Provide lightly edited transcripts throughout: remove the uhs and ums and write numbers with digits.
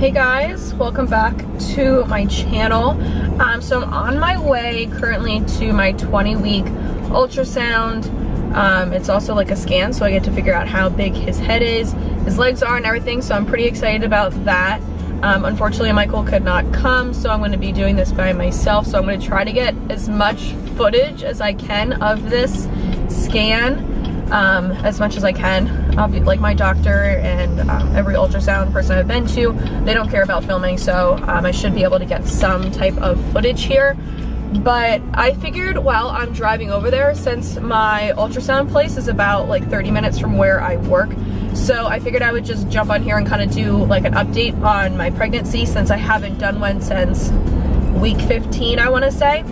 Hey guys, welcome back to my channel. So I'm on my way currently to my 20-week ultrasound. It's also like a scan, so I get to figure out how big his head is, his legs are, and everything, so I'm pretty excited about that. Unfortunately, Michael could not come, so I'm going to be doing this by myself. So I'm going to try to get as much footage as I can of this scan, as much as I can. I'll be like, my doctor and every ultrasound person I've been to, they don't care about filming, so I should be able to get some type of footage here. But I figured while I'm driving over there, since my ultrasound place is about like 30 minutes from where I work, so I figured I would just jump on here and kind of do like an update on my pregnancy, since I haven't done one since week 15, I want to say.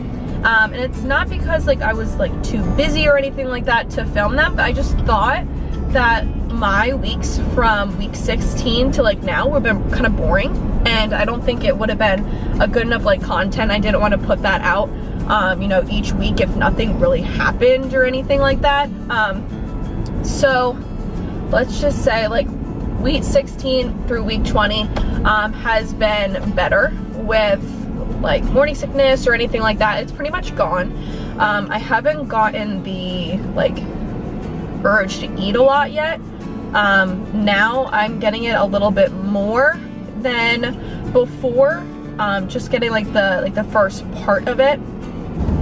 And it's not because like I was like too busy or anything like that to film them, but I just thought that my weeks from week 16 to like now would have been kind of boring, and I don't think it would have been a good enough like content. I didn't want to put that out, you know, each week if nothing really happened or anything like that. So let's just say like week 16 through week 20 has been better with like morning sickness or anything like that. It's pretty much gone. I haven't gotten the like urge to eat a lot yet. Now I'm getting it a little bit more than before. Just getting like the first part of it.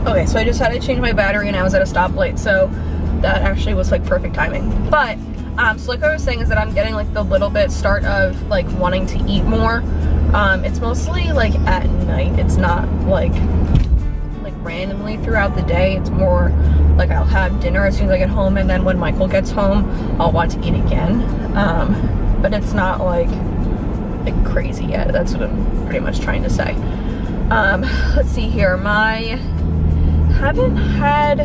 Okay, so I just had to change my battery and I was at a stoplight, so that actually was like perfect timing. But so like I was saying is that I'm getting like the little bit start of like wanting to eat more. It's mostly like at night. It's not like randomly throughout the day. It's more like I'll have dinner as soon as I get home, and then when Michael gets home I'll want to eat again. But it's not like crazy yet. That's what I'm pretty much trying to say. Let's see here. Haven't had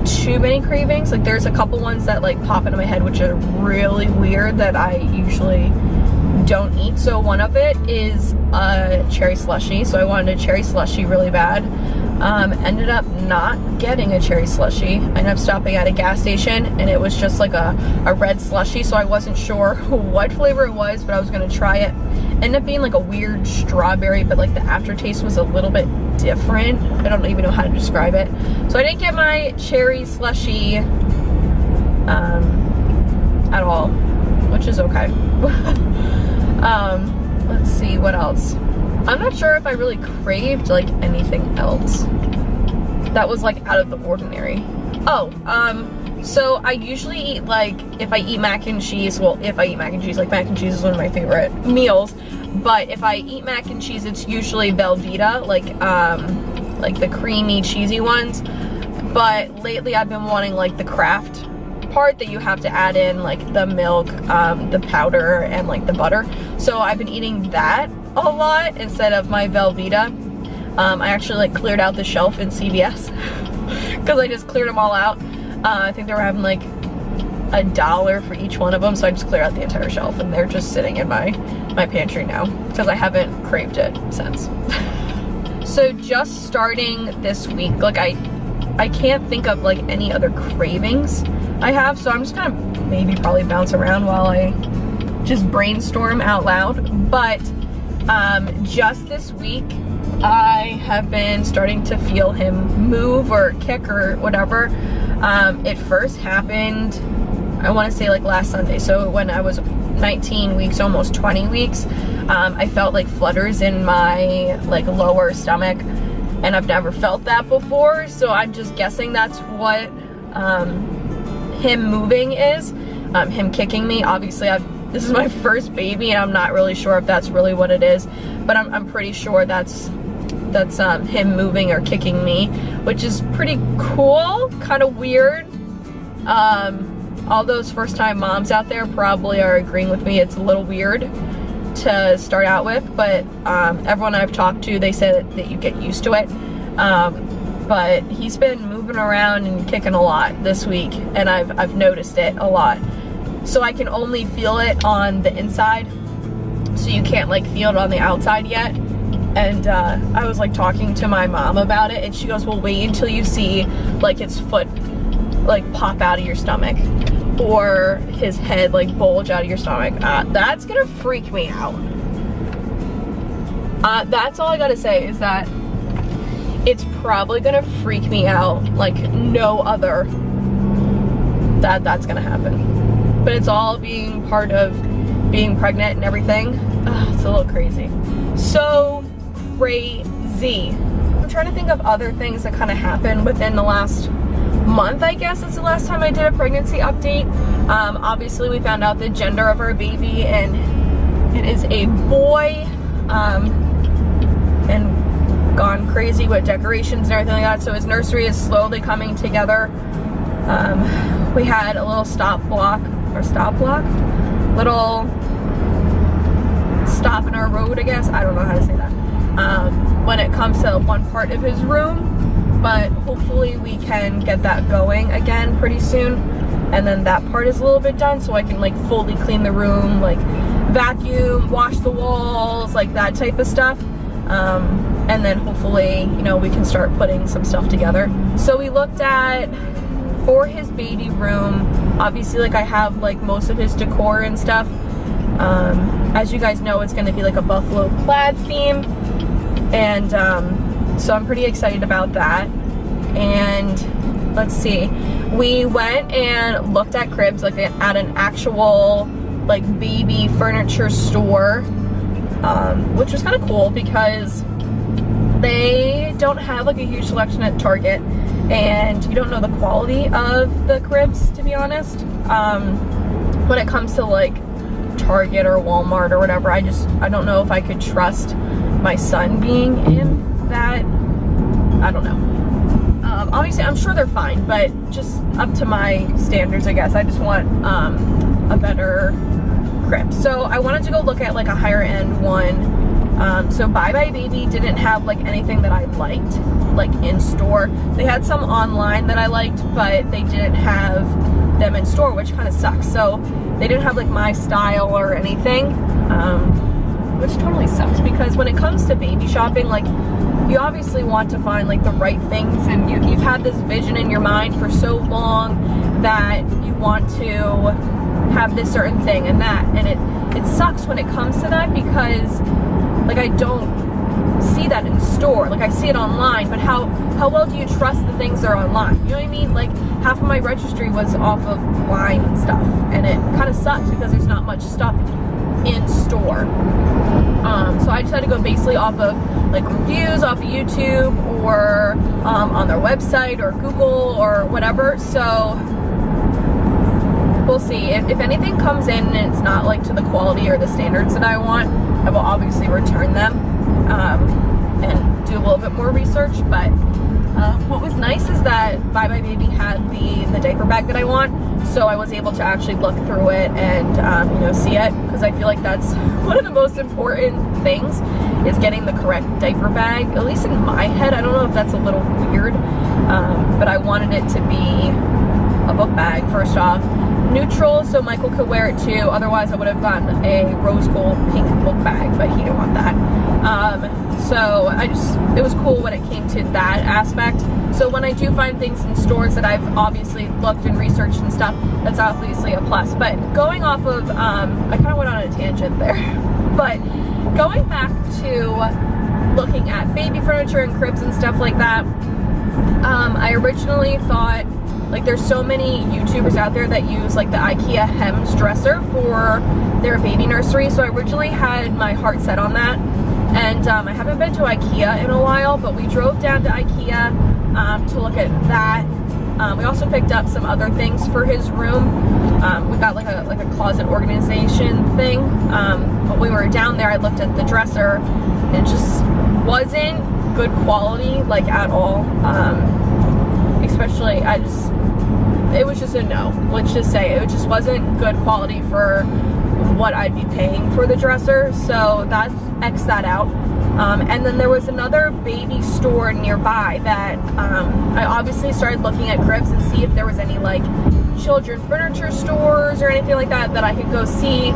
too many cravings. Like there's a couple ones that like pop into my head which are really weird that I usually don't eat. So one of it is a cherry slushie. So I wanted a cherry slushie really bad. Ended up not getting a cherry slushie. I ended up stopping at a gas station and it was just like a red slushie, so I wasn't sure what flavor it was, but I was gonna try it. Ended up being like a weird strawberry, but like the aftertaste was a little bit different. I don't even know how to describe it. So I didn't get my cherry slushie at all, which is okay. Let's see what else. I'm not sure if I really craved like anything else that was like out of the ordinary. So I usually eat like, if I eat mac and cheese, well, if I eat mac and cheese, like mac and cheese is one of my favorite meals, but if I eat mac and cheese, it's usually Velveeta, like the creamy cheesy ones. But lately I've been wanting like the Kraft part that you have to add in like the milk, the powder, and like the butter. So I've been eating that a lot instead of my Velveeta. I actually like cleared out the shelf in CVS because I just cleared them all out. I think they were having like $1 for each one of them, so I just cleared out the entire shelf, and they're just sitting in my pantry now because I haven't craved it since. So just starting this week, like I can't think of like any other cravings I have, so I'm just gonna maybe probably bounce around while I just brainstorm out loud. But just this week I have been starting to feel him move or kick or whatever. It first happened, I want to say like last Sunday. So when I was 19 weeks, almost 20 weeks, I felt like flutters in my like lower stomach, and I've never felt that before, so I'm just guessing that's what him moving is, him kicking me. Obviously this is my first baby and I'm not really sure if that's really what it is, but I'm pretty sure that's him moving or kicking me, which is pretty cool, kind of weird. All those first-time moms out there probably are agreeing with me. It's a little weird to start out with, but everyone I've talked to, they say that you get used to it. But he's been moving around and kicking a lot this week, and I've noticed it a lot. So I can only feel it on the inside, so you can't like feel it on the outside yet. And I was like talking to my mom about it, and she goes, well, wait until you see like his foot like pop out of your stomach, or his head like bulge out of your stomach. That's gonna freak me out. That's all I gotta say is that it's probably gonna freak me out like no other that's gonna happen. But it's all being part of being pregnant and everything. It's a little crazy. So crazy. I'm trying to think of other things that kind of happened within the last month, I guess. That's the last time I did a pregnancy update. Obviously we found out the gender of our baby, and it is a boy, and gone crazy with decorations and everything like that. So his nursery is slowly coming together. We had a little little stop in our road, I guess. I don't know how to say that. When it comes to one part of his room, but hopefully we can get that going again pretty soon. And then that part is a little bit done, so I can like fully clean the room, like vacuum, wash the walls, like that type of stuff. And then hopefully, you know, we can start putting some stuff together. So we looked at, for his baby room, obviously like I have like most of his decor and stuff. As you guys know, it's gonna be like a buffalo plaid theme. And so I'm pretty excited about that. And let's see, we went and looked at cribs like at an actual like baby furniture store, which was kind of cool because they don't have like a huge selection at Target, and you don't know the quality of the cribs, to be honest. When it comes to like Target or Walmart or whatever, I don't know if I could trust my son being in that. I don't know. Obviously I'm sure they're fine, but just up to my standards, I guess. I just want a better crib. So I wanted to go look at like a higher end one. So Bye Bye Baby didn't have like anything that I liked like in store. They had some online that I liked, but they didn't have them in store, which kind of sucks. So they didn't have like my style or anything, which totally sucks, because when it comes to baby shopping, like you obviously want to find like the right things, and you've had this vision in your mind for so long that you want to have this certain thing and that, and it sucks when it comes to that, because like I don't see that in store. Like I see it online, but how well do you trust the things that are online? You know what I mean? Like half of my registry was off of line and stuff, and it kind of sucks because there's not much stuff in store. So I just had to go basically off of like reviews off of YouTube or on their website or Google or whatever. So we'll see. If anything comes in and it's not like to the quality or the standards that I want, I will obviously return them and do a little bit more research. But what was nice is that Bye Bye Baby had the diaper bag that I want, so I was able to actually look through it and you know, see it, because I feel like that's one of the most important things, is getting the correct diaper bag, at least in my head. I don't know if that's a little weird, but I wanted it to be a book bag, first off, neutral, so Michael could wear it too. Otherwise I would have gotten a rose gold pink book bag, but he didn't want that. So it was cool when it came to that aspect. So when I do find things in stores that I've obviously looked and researched and stuff, that's obviously a plus. But going off of, I kind of went on a tangent there, but going back to looking at baby furniture and cribs and stuff like that, I originally thought, like, there's so many YouTubers out there that use like the IKEA Hems dresser for their baby nursery. So I originally had my heart set on that, and I haven't been to IKEA in a while, but we drove down to IKEA to look at that. We also picked up some other things for his room. We got like a closet organization thing. But when we were down there, I looked at the dresser, and it just wasn't good quality, like at all. Especially, it was just a no. Let's just say it just wasn't good quality for what I'd be paying for the dresser. So that's X that out. And then there was another baby store nearby that I obviously started looking at cribs and see if there was any like children furniture stores or anything like that I could go see,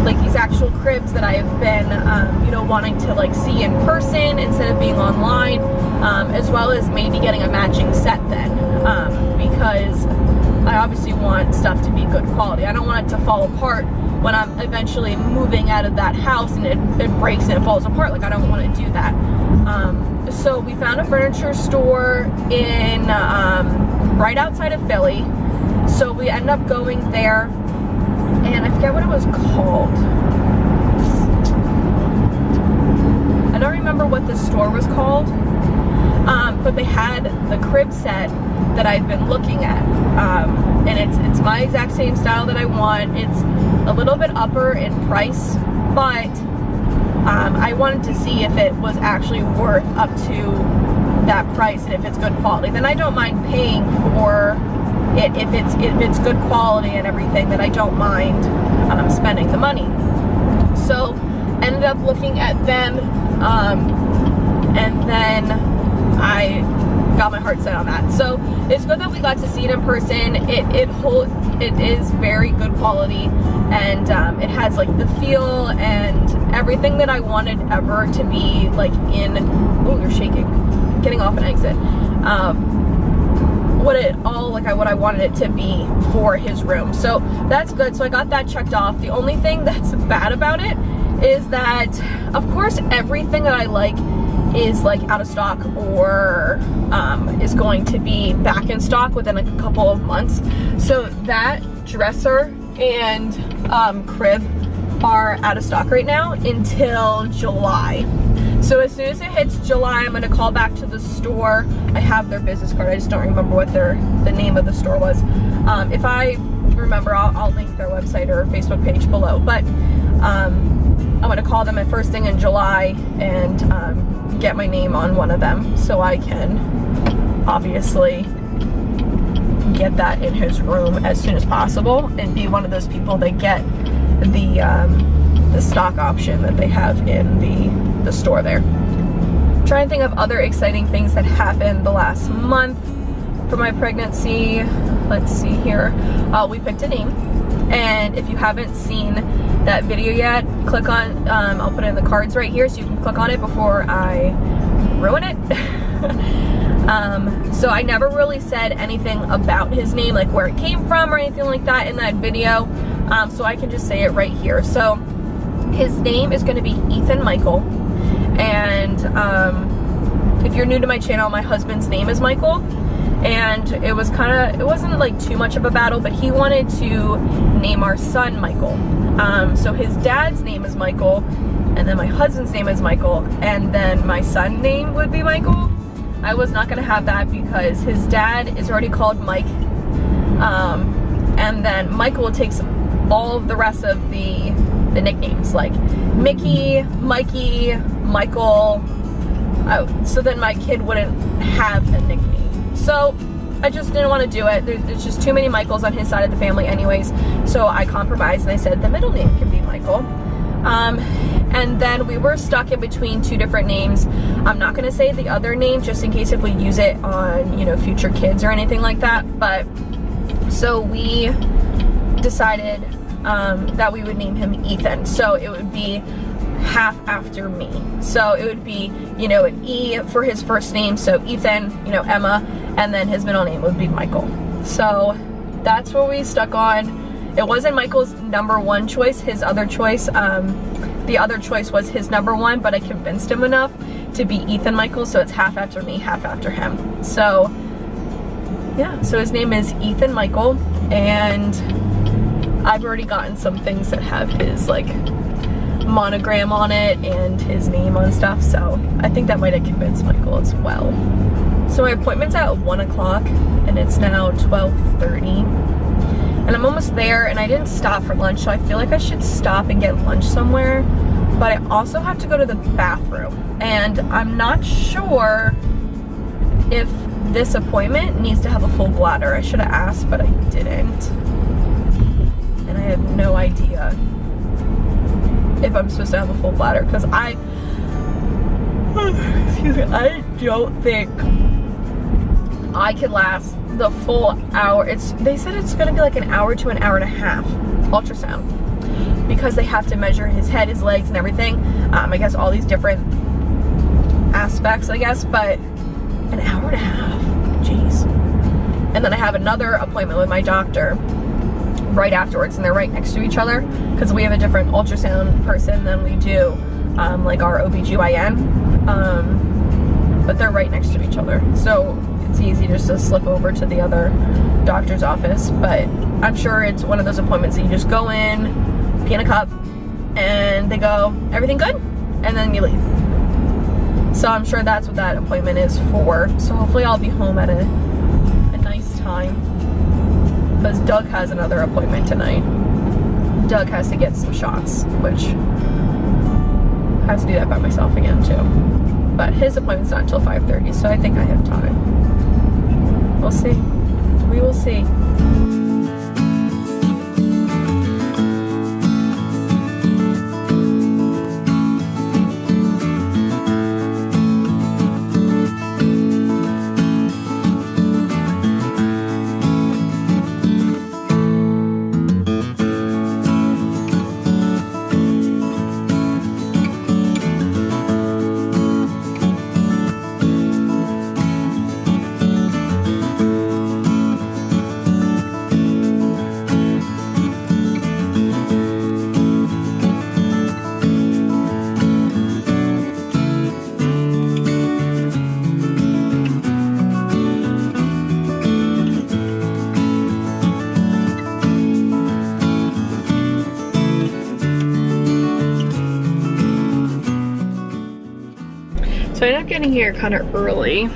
like these actual cribs that I have been you know, wanting to like see in person instead of being online, as well as maybe getting a matching set then, because I obviously want stuff to be good quality. I don't want it to fall apart when I'm eventually moving out of that house and it breaks and it falls apart. Like, I don't want to do that. So we found a furniture store in right outside of Philly. So we ended up going there, and I forget what it was called. I don't remember what the store was called, but they had the crib set that I've been looking at, and it's my exact same style that I want. It's a little bit upper in price, but I wanted to see if it was actually worth up to that price and if it's good quality. Then I don't mind paying for it if it's good quality and everything. Then I don't mind spending the money. So ended up looking at them, and then I got my heart set on that. So it's good that we got to see it in person. It is very good quality, and it has like the feel and everything that I wanted ever to be like in. Oh, you're shaking. Getting off an exit. What I wanted it to be for his room. So that's good. So I got that checked off. The only thing that's bad about it is that, of course, everything that I like is like out of stock or is going to be back in stock within like a couple of months. So that dresser and crib are out of stock right now until July. So as soon as it hits July, I'm gonna call back to the store. I have their business card. I just don't remember what the name of the store was. If I remember, I'll link their website or Facebook page below. But I'm gonna call them at first thing in July and get my name on one of them so I can obviously get that in his room as soon as possible and be one of those people that get the stock option that they have in the store there. I'm trying to think of other exciting things that happened the last month for my pregnancy. Let's see here. We picked a name, and if you haven't seen that video yet, click on, I'll put it in the cards right here so you can click on it before I ruin it. So I never really said anything about his name, like where it came from or anything like that in that video, so I can just say it right here. So his name is going to be Ethan Michael, and if you're new to my channel, my husband's name is Michael, and it wasn't like too much of a battle, but he wanted to name our son Michael. So his dad's name is Michael, and then my husband's name is Michael, and then my son's name would be Michael. I was not gonna have that because his dad is already called Mike, and then Michael takes all of the rest of the nicknames, like Mickey, Mikey, Michael. So then my kid wouldn't have a nickname. So I just didn't want to do it. There's just too many Michaels on his side of the family anyways. So I compromised and I said the middle name can be Michael. And then we were stuck in between two different names. I'm not going to say the other name just in case if we use it on, you know, future kids or anything like that. But so we decided that we would name him Ethan. So it would be half after me. So it would be, you know, an E for his first name. So Ethan, you know, Emma, and then his middle name would be Michael. So that's what we stuck on. It wasn't Michael's number one choice. His other choice, the other choice was his number one, but I convinced him enough to be Ethan Michael, so it's half after me, half after him. So yeah, so his name is Ethan Michael, and I've already gotten some things that have his like monogram on it and his name on stuff, so I think that might have convinced Michael as well. So my appointment's at 1 o'clock and it's now 12:30. And I'm almost there, and I didn't stop for lunch, so I feel like I should stop and get lunch somewhere. But I also have to go to the bathroom, and I'm not sure if this appointment needs to have a full bladder. I should have asked, but I didn't. And I have no idea if I'm supposed to have a full bladder, because I don't think I could last the full hour. They said it's gonna be like an hour to an hour and a half ultrasound, because they have to measure his head, his legs, and everything. I guess all these different aspects, I guess, but an hour and a half, jeez. and then I have another appointment with my doctor right afterwards, and they're right next to each other because we have a different ultrasound person than we do like our OBGYN, but they're right next to each other, so it's easy just to slip over to the other doctor's office. But I'm sure it's one of those appointments that you just go in, pee in a cup, and they go, everything good? And then you leave. So I'm sure that's what that appointment is for. So hopefully I'll be home at a nice time, because Doug has another appointment tonight. Doug has to get some shots, which I have to do that by myself again too. But his appointment's not until 5:30, so I think I have time. We'll see. We will see. So I ended up getting here kind of early.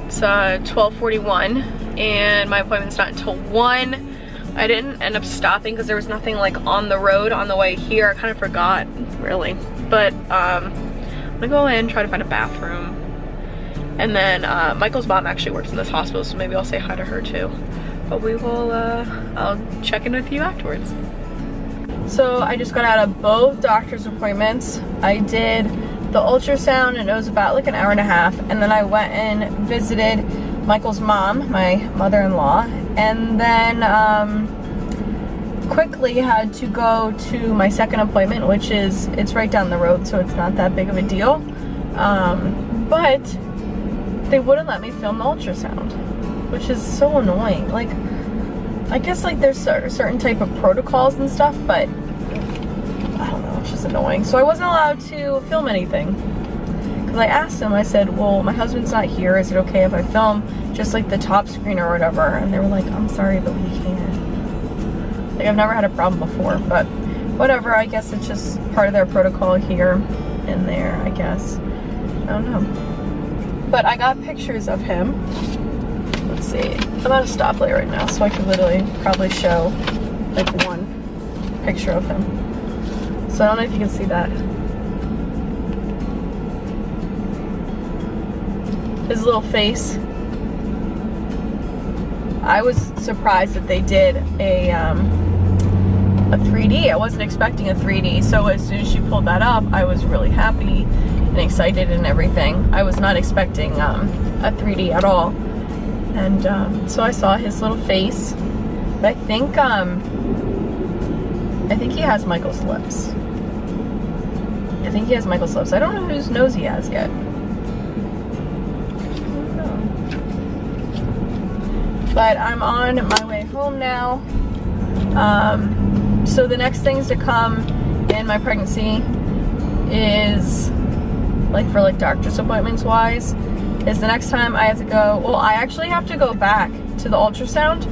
It's 12:41 and my appointment's not until 1. I didn't end up stopping because there was nothing like on the road on the way here. I kind of forgot, really. But I'm gonna go in, try to find a bathroom. And then Michael's mom actually works in this hospital, so maybe I'll say hi to her too. But we will, I'll check in with you afterwards. So I just got out of both doctor's appointments. I did the ultrasound and it was about like an hour and a half, and then I went and visited Michael's mom, my mother-in-law, and then quickly had to go to my second appointment, which is, it's right down the road, so it's not that big of a deal, but they wouldn't let me film the ultrasound, which is so annoying. Like, I guess like there's certain type of protocols and stuff, but I don't know, it's just annoying. So I wasn't allowed to film anything. Because I asked him, I said, well, my husband's not here, is it okay if I film just like the top screen or whatever? And they were like, I'm sorry, but we can't. Like, I've never had a problem before, but whatever, I guess it's just part of their protocol here and there, I guess. I don't know. But I got pictures of him. Let's see. I'm at a stoplight right now, so I could literally probably show like one picture of him. So I don't know if you can see that. His little face. I was surprised that they did a 3D. I wasn't expecting a 3D, so as soon as she pulled that up, I was really happy and excited and everything. I was not expecting a 3D at all. And so I saw his little face. But I think he has Michael's lips. I think he has Michael's lips. I don't know whose nose he has yet. But I'm on my way home now. So the next things to come in my pregnancy is, like for like doctor's appointments wise, is the next time I have to go, well, I actually have to go back to the ultrasound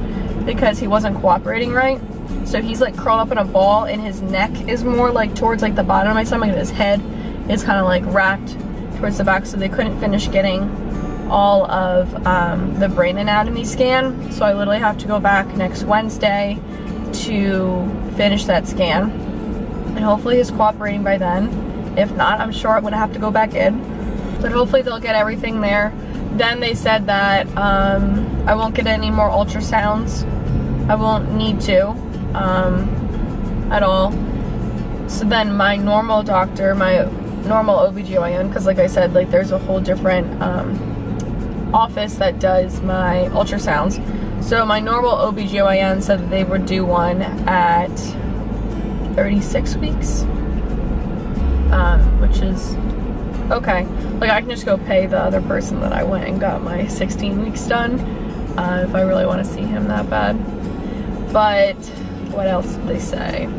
because he wasn't cooperating right. So he's like curled up in a ball and his neck is more like towards like the bottom of my stomach, and his head is kind of like wrapped towards the back, so they couldn't finish getting all of the brain anatomy scan. So I literally have to go back next Wednesday to finish that scan, and hopefully he's cooperating by then. If not, I'm sure I'm gonna have to go back in, but hopefully they'll get everything there. Then they said that I won't get any more ultrasounds. I won't need to at all. So then my normal doctor, my normal OBGYN, because like I said, like there's a whole different office that does my ultrasounds. So my normal OBGYN said that they would do one at 36 weeks, which is okay. Like I can just go pay the other person that I went and got my 16 weeks done. if I really want to see him that bad. But what else did they say?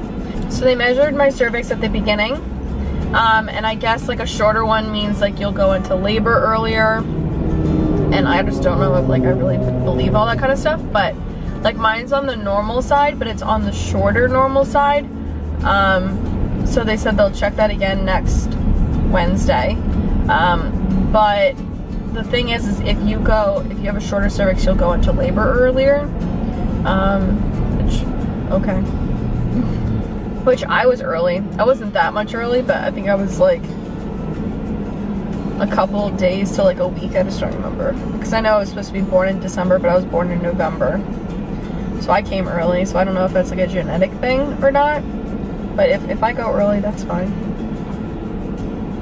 So they measured my cervix at the beginning, and I guess like a shorter one means like you'll go into labor earlier, and I just don't know if like I really believe all that kind of stuff, but like mine's on the normal side, but it's on the shorter normal side. So they said they'll check that again next Wednesday. But the thing is if you have a shorter cervix, you'll go into labor earlier. Which I was early. I wasn't that much early, but I think I was like a couple days to like a week. I just don't remember. Because I know I was supposed to be born in December, but I was born in November. So I came early, so I don't know if that's like a genetic thing or not. But if I go early, that's fine.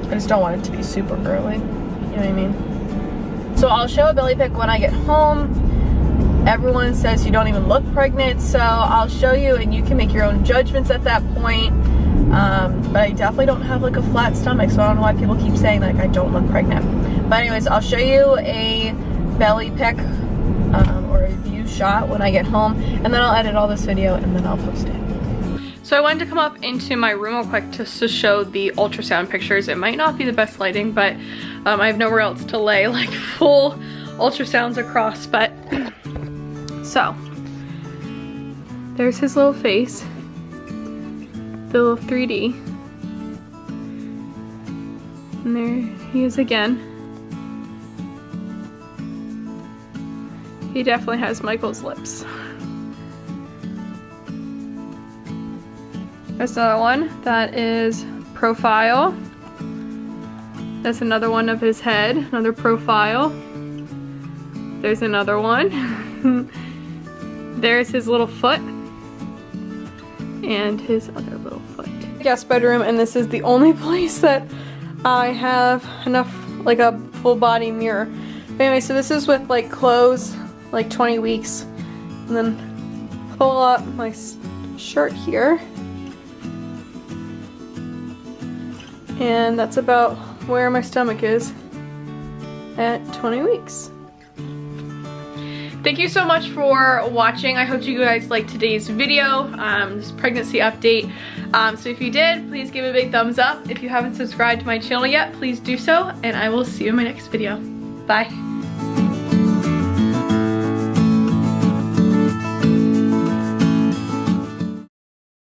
I just don't want it to be super early. You know what I mean? So I'll show a belly pic when I get home. Everyone says you don't even look pregnant, so I'll show you and you can make your own judgments at that point. But I definitely don't have like a flat stomach, so I don't know why people keep saying like I don't look pregnant. But anyways, I'll show you a belly pic or a view shot when I get home, and then I'll edit all this video and then I'll post it. So I wanted to come up into my room real quick just to show the ultrasound pictures. It might not be the best lighting, but I have nowhere else to lay like full ultrasounds across, but so there's his little face, the little 3D, and there he is again. He definitely has Michael's lips. There's another one that is profile. That's another one of his head, another profile. There's another one. There's his little foot and his other little foot. Guest bedroom, and this is the only place that I have enough, like a full body mirror. But anyway, so this is with like clothes, like 20 weeks, and then pull up my shirt here. And that's about where my stomach is at 20 weeks. Thank you so much for watching. I hope you guys liked today's video, this pregnancy update. So if you did, please give it a big thumbs up. If you haven't subscribed to my channel yet, please do so, and I will see you in my next video. Bye.